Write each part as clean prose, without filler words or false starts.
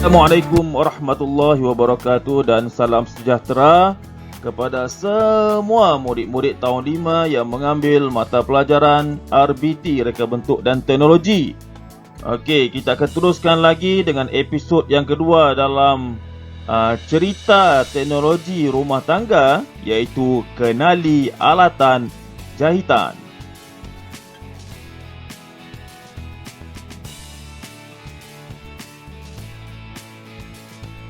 Assalamualaikum warahmatullahi wabarakatuh dan salam sejahtera kepada semua murid-murid tahun 5 yang mengambil mata pelajaran RBT Reka Bentuk dan Teknologi. Okey, kita akan teruskan lagi dengan episod yang kedua dalam cerita teknologi rumah tangga, iaitu kenali alatan jahitan.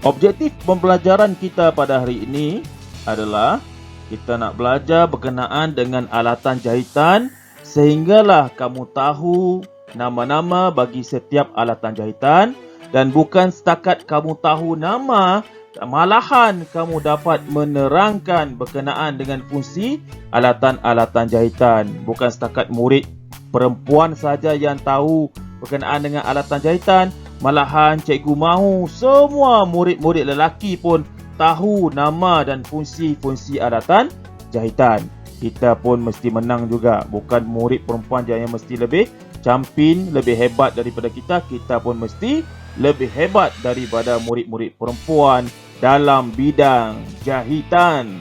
Objektif pembelajaran kita pada hari ini adalah kita nak belajar berkenaan dengan alatan jahitan sehinggalah kamu tahu nama-nama bagi setiap alatan jahitan, dan bukan setakat kamu tahu nama, malahan kamu dapat menerangkan berkenaan dengan fungsi alatan-alatan jahitan. Bukan setakat murid perempuan saja yang tahu berkenaan dengan alatan jahitan, malahan cikgu mahu semua murid-murid lelaki pun tahu nama dan fungsi-fungsi alatan jahitan. Kita pun mesti menang juga. Bukan murid perempuan je yang mesti lebih campin, lebih hebat daripada kita. Kita pun mesti lebih hebat daripada murid-murid perempuan dalam bidang jahitan.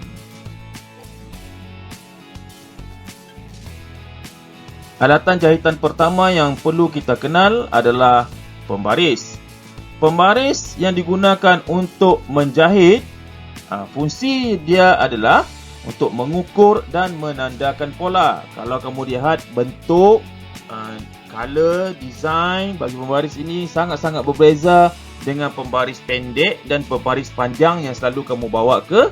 Alatan jahitan pertama yang perlu kita kenal adalah pembaris. Pembaris yang digunakan untuk menjahit, fungsi dia adalah untuk mengukur dan menandakan pola. Kalau kamu lihat bentuk, color, design bagi pembaris ini sangat-sangat berbeza dengan pembaris pendek dan pembaris panjang yang selalu kamu bawa ke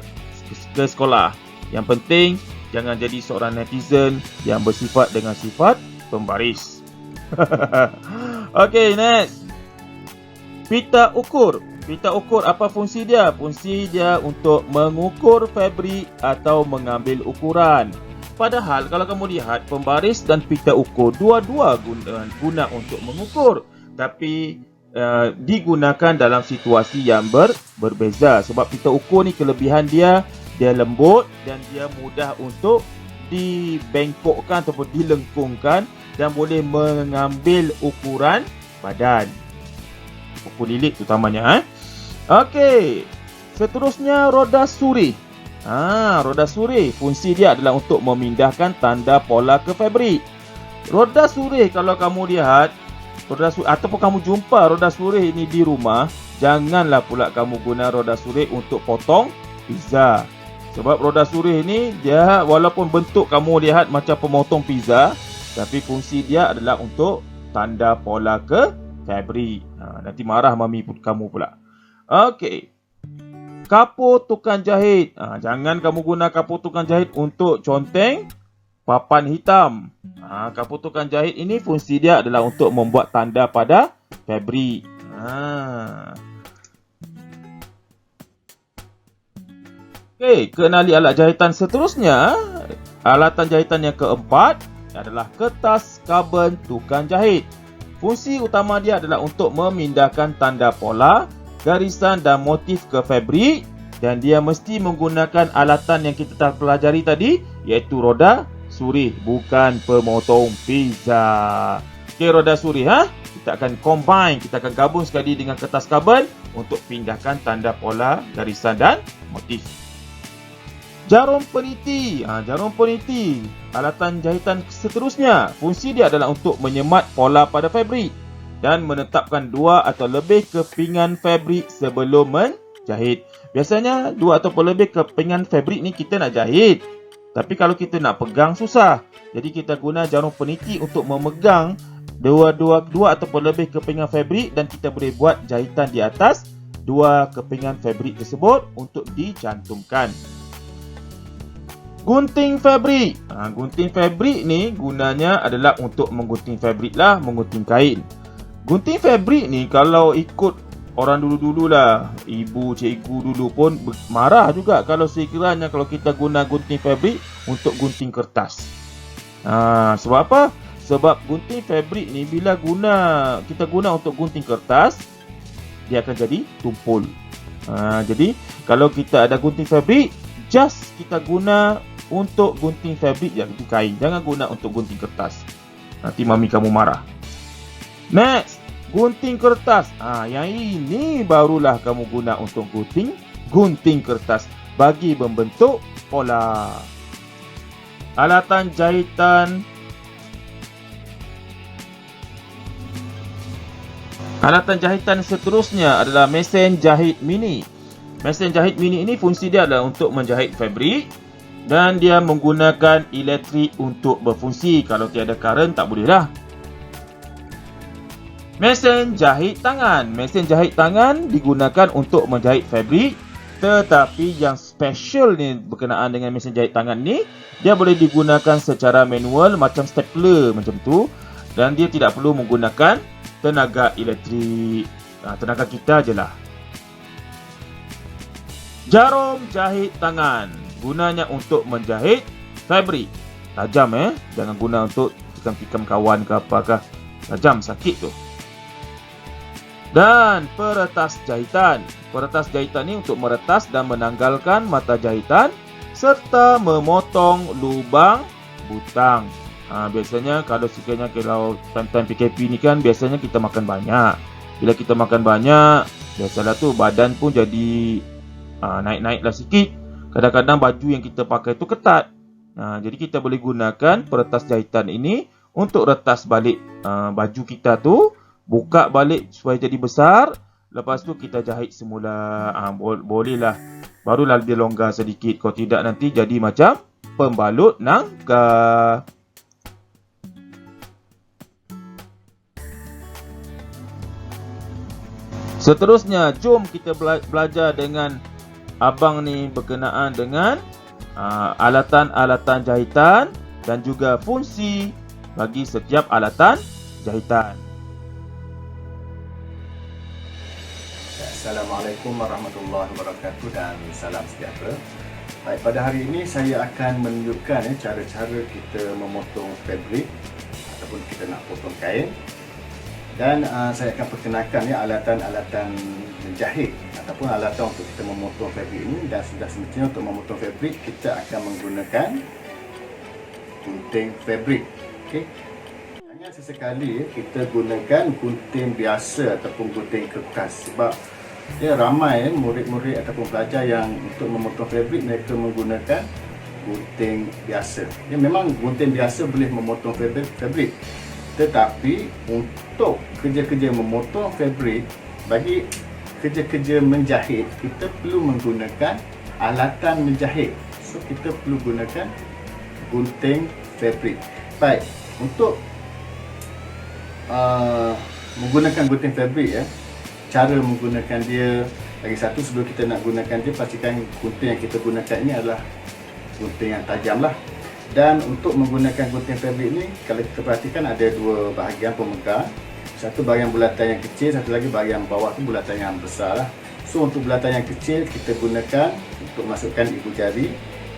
sekolah. Yang penting, jangan jadi seorang netizen yang bersifat dengan sifat pembaris. Okey, next. Pita ukur. Pita ukur, apa fungsi dia? Fungsi dia untuk mengukur fabrik atau mengambil ukuran. Padahal kalau kamu lihat, pembaris dan pita ukur dua-dua guna untuk mengukur, tapi digunakan dalam situasi yang berbeza. Sebab pita ukur ni kelebihan dia lembut dan dia mudah untuk dibengkokkan ataupun dilengkungkan dan boleh mengambil ukuran badan, ukur lilit terutamanya. Okey, seterusnya roda suri. Roda suri, fungsi dia adalah untuk memindahkan tanda pola ke fabrik. Roda suri, kalau kamu lihat roda suri ataupun kamu jumpa roda suri ini di rumah, janganlah pula kamu guna roda suri untuk potong pizza. Sebab roda suri ini dia walaupun bentuk kamu lihat macam pemotong pizza, tapi fungsi dia adalah untuk tanda pola ke fabrik. Nanti marah mami kamu pula. Okey. Kapur tukang jahit. Jangan kamu guna kapur tukang jahit untuk conteng papan hitam. Kapur tukang jahit ini fungsi dia adalah untuk membuat tanda pada fabrik. Okey, kenali alat jahitan seterusnya. Alatan jahitan yang keempat adalah kertas karbon tukang jahit. Fungsi utama dia adalah untuk memindahkan tanda pola, garisan dan motif ke fabrik, dan dia mesti menggunakan alatan yang kita telah pelajari tadi, iaitu roda suri, bukan pemotong pizza. Okey, roda suri kita akan combine, kita akan gabung sekali dengan kertas karbon untuk pindahkan tanda pola, garisan dan motif. Jarum peniti. Jarum peniti, alatan jahitan seterusnya. Fungsi dia adalah untuk menyemat pola pada fabrik dan menetapkan dua atau lebih kepingan fabrik sebelum menjahit. Biasanya dua ataupun lebih kepingan fabrik ni kita nak jahit, tapi kalau kita nak pegang susah. Jadi kita guna jarum peniti untuk memegang dua ataupun lebih kepingan fabrik, dan kita boleh buat jahitan di atas dua kepingan fabrik tersebut untuk dicantumkan. Gunting fabrik. Gunting fabrik ni gunanya adalah untuk menggunting fabrik lah, menggunting kain. Gunting fabrik ni kalau ikut orang dulu-dulu lah, ibu, cikgu dulu pun marah juga kalau sekiranya kalau kita guna gunting fabrik untuk gunting kertas. Sebab apa? Sebab gunting fabrik ni bila kita guna untuk gunting kertas, dia akan jadi tumpul. Jadi kalau kita ada gunting fabrik, just kita guna untuk gunting fabrik yang di kain. Jangan guna untuk gunting kertas. Nanti mami kamu marah. Next, Gunting kertas. Yang ini barulah kamu guna untuk gunting kertas bagi membentuk pola. Alatan jahitan. Alatan jahitan seterusnya adalah mesin jahit mini. Mesin jahit mini ini fungsi dia adalah untuk menjahit fabrik dan dia menggunakan elektrik untuk berfungsi. Kalau tiada karen tak bolehlah. Mesin jahit tangan. Mesin jahit tangan digunakan untuk menjahit fabrik, tetapi yang special ni berkenaan dengan mesin jahit tangan ni, dia boleh digunakan secara manual macam stapler macam tu, dan dia tidak perlu menggunakan tenaga elektrik. Tenaga kita je lah. Jarum jahit tangan. Gunanya untuk menjahit fabrik. Tajam jangan guna untuk tikam-tikam kawan ke apakah. Tajam, sakit tu. Dan peretas jahitan. Peretas jahitan ni untuk meretas dan menanggalkan mata jahitan serta memotong lubang butang. Biasanya kalau sekiranya kalau time-time PKP ni kan biasanya kita makan banyak. Bila kita makan banyak, biasalah tu badan pun jadi naik-naiklah sikit. Kadang-kadang baju yang kita pakai tu ketat. Jadi kita boleh gunakan peretas jahitan ini untuk retas balik baju kita tu, buka balik supaya jadi besar. Lepas tu kita jahit semula. Bolehlah. Barulah dia longgar sedikit. Kalau tidak nanti jadi macam pembalut nangka. Seterusnya, jom kita belajar dengan abang ni berkenaan dengan alatan-alatan jahitan dan juga fungsi bagi setiap alatan jahitan. Assalamualaikum warahmatullahi wabarakatuh dan salam sejahtera. Baik, pada hari ini saya akan menunjukkan cara-cara kita memotong fabrik ataupun kita nak potong kain. Dan saya akan perkenalkan alatan-alatan menjahit ataupun alatan untuk kita memotong fabrik ini. Dan sudah semestinya untuk memotong fabrik kita akan menggunakan gunting fabrik. Okey. Jangan sesekali kita gunakan gunting biasa ataupun gunting kertas, sebab dia ramai murid-murid ataupun pelajar yang untuk memotong fabrik mereka menggunakan gunting biasa. Ya, memang gunting biasa boleh memotong fabrik. Tetapi untuk kerja-kerja memotong fabrik, bagi kerja-kerja menjahit, kita perlu menggunakan alatan menjahit. So kita perlu gunakan gunting fabrik. Baik, untuk menggunakan gunting fabrik, cara menggunakan dia, lagi satu sebelum kita nak gunakan dia, pastikan gunting yang kita gunakan ini adalah gunting yang tajam lah. Dan untuk menggunakan gunting fabrik ni, kalau kita perhatikan ada dua bahagian pemegang. Satu bahagian bulatan yang kecil, satu lagi bahagian bawah tu bulatan yang besar lah. So untuk bulatan yang kecil kita gunakan untuk masukkan ibu jari,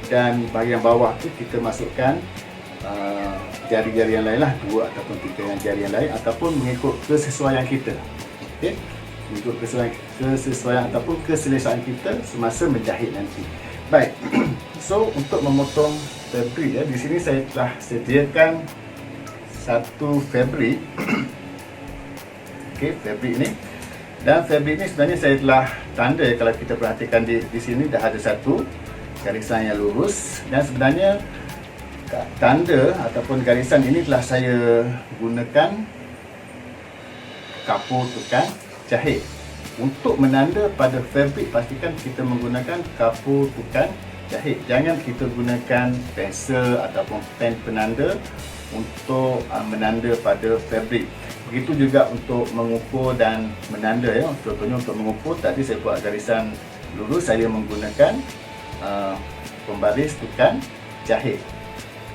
dan bahagian bawah tu kita masukkan jari-jari yang lain lah, 2 ataupun 3 yang jari yang lain, ataupun mengikut kesesuaian kita. Okay? Mengikut kesesuaian ataupun keselesaan kita semasa menjahit nanti. Baik, so untuk memotong fabrik, di sini saya telah sediakan satu fabrik. Okey, fabrik ni. Dan fabrik ni sebenarnya saya telah tanda, kalau kita perhatikan di sini dah ada satu garisan yang lurus, dan sebenarnya tanda ataupun garisan ini telah saya gunakan kapur tukang jahit. Untuk menanda pada fabrik, pastikan kita menggunakan kapur tukang jahit. Jangan kita gunakan pensel ataupun pen penanda untuk menanda pada fabrik. Begitu juga untuk mengukur dan menanda, Contohnya untuk mengukur, tadi saya buat garisan lurus, saya menggunakan pembaris tukang jahit.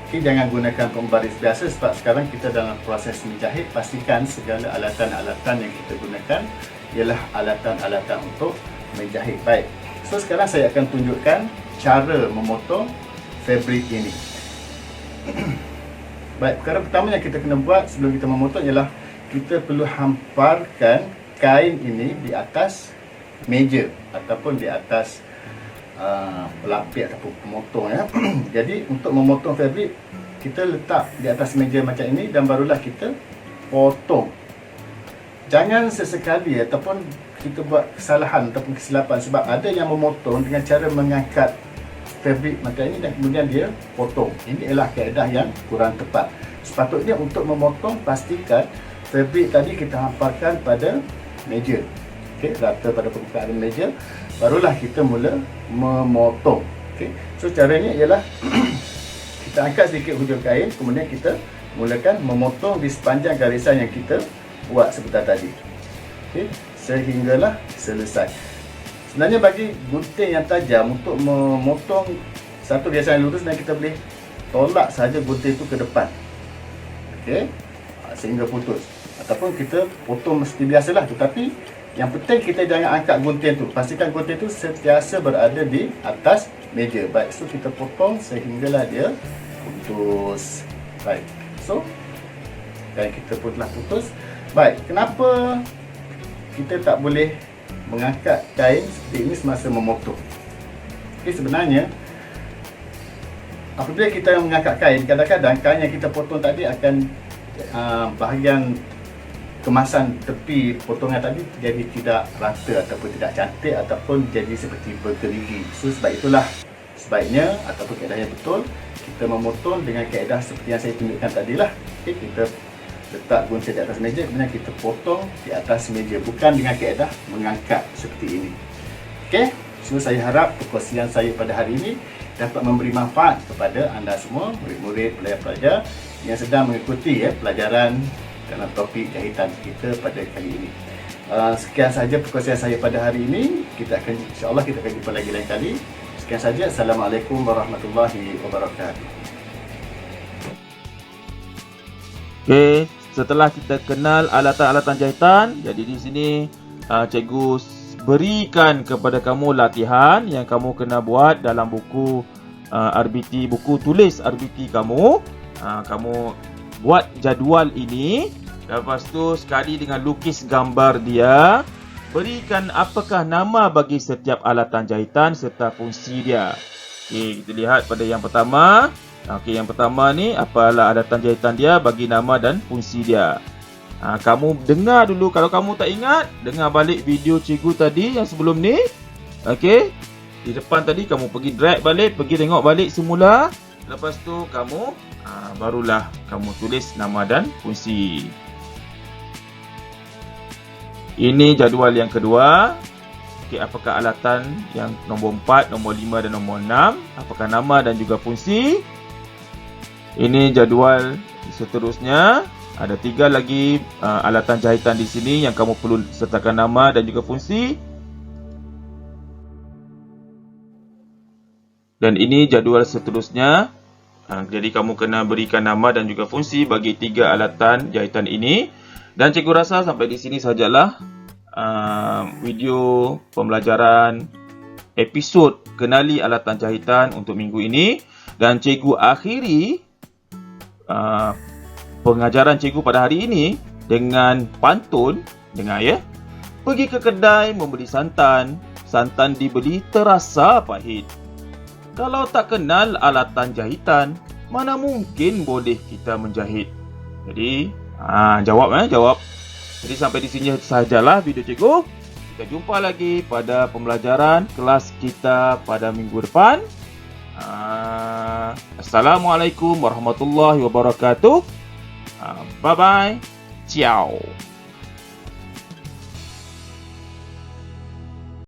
Okay, jangan gunakan pembaris biasa, sebab sekarang kita dalam proses menjahit. Pastikan segala alatan-alatan yang kita gunakan ialah alatan-alatan untuk menjahit. Baik, so sekarang saya akan tunjukkan cara memotong fabrik ini. Baik, perkara pertama yang kita kena buat sebelum kita memotong ialah kita perlu hamparkan kain ini di atas meja ataupun di atas pelapis ataupun pemotong, Jadi untuk memotong fabrik, kita letak di atas meja macam ini dan barulah kita potong. jangan sesekali ataupun kita buat kesalahan ataupun kesilapan, sebab ada yang memotong dengan cara mengangkat fabrik macam ini dan kemudian dia potong. Ini adalah kaedah yang kurang tepat. Sepatutnya untuk memotong, pastikan fabrik tadi kita hamparkan pada meja, okey, rata pada permukaan meja, barulah kita mula memotong. Okey, so caranya ialah kita angkat sedikit hujung kain, kemudian kita mulakan memotong di sepanjang garisan yang kita buat sebentar tadi. Okey, sehinggalah selesai. Sebenarnya bagi gunting yang tajam, untuk memotong satu garisan yang lurus, dan kita boleh tolak saja gunting itu ke depan, okey, sehingga putus. Ataupun kita potong seperti biasalah, tetapi yang penting kita jangan angkat gunting tu. Pastikan gunting tu sentiasa berada di atas meja. Baik, so kita potong sehinggalah dia putus. Baik, so dan kita pun telah putus. Baik, kenapa kita tak boleh mengangkat kain seperti ini semasa memotong? Okay, sebenarnya apabila kita mengangkat kain, kadang-kadang kain yang kita potong tadi akan bahagian kemasan tepi potongan tadi jadi tidak rata ataupun tidak cantik ataupun jadi seperti bergerigi. So sebab itulah sebaiknya ataupun kaedah yang betul, kita memotong dengan kaedah seperti yang saya tunjukkan tadilah. Okay, kita letak gunting di atas meja, kemudian kita potong di atas meja, bukan dengan kaedah mengangkat seperti ini. Okey, so saya harap perkongsian saya pada hari ini dapat memberi manfaat kepada anda semua, murid-murid, pelajar-pelajar yang sedang mengikuti pelajaran dalam topik jahitan kita pada kali ini. Sekian sahaja perkongsian saya pada hari ini. Kita akan, insya-Allah kita akan jumpa lagi lain kali. Sekian sahaja. Assalamualaikum warahmatullahi wabarakatuh. Okey, setelah kita kenal alatan-alatan jahitan, jadi di sini cikgu berikan kepada kamu latihan yang kamu kena buat dalam buku RBT, buku tulis RBT kamu. Kamu buat jadual ini, lepas tu sekali dengan lukis gambar dia, berikan apakah nama bagi setiap alatan jahitan serta fungsi dia. Okey, kita lihat pada yang pertama. Okey, yang pertama ni apalah alatan jahitan dia, bagi nama dan fungsi dia. Kamu dengar dulu, kalau kamu tak ingat, dengar balik video cikgu tadi yang sebelum ni. Okey, di depan tadi kamu pergi drag balik, pergi tengok balik semula. Lepas tu kamu barulah kamu tulis nama dan fungsi. Ini jadual yang kedua. Okey, apakah alatan yang nombor 4, nombor 5 dan nombor 6? Apakah nama dan juga fungsi? Ini jadual seterusnya. Ada 3 lagi alatan jahitan di sini yang kamu perlu sertakan nama dan juga fungsi. Dan ini jadual seterusnya. Jadi kamu kena berikan nama dan juga fungsi bagi 3 alatan jahitan ini. Dan cikgu rasa sampai di sini sajalah video pembelajaran episod kenali alatan jahitan untuk minggu ini. Dan cikgu akhiri pengajaran cikgu pada hari ini dengan pantun. Dengar ya. Pergi ke kedai membeli santan, santan dibeli terasa pahit. Kalau tak kenal alatan jahitan, mana mungkin boleh kita menjahit? Jadi, jawab. Jadi sampai di sini sajalah video cikgu. Kita jumpa lagi pada pembelajaran kelas kita pada minggu depan. Assalamualaikum warahmatullahi wabarakatuh. Bye bye. Ciao.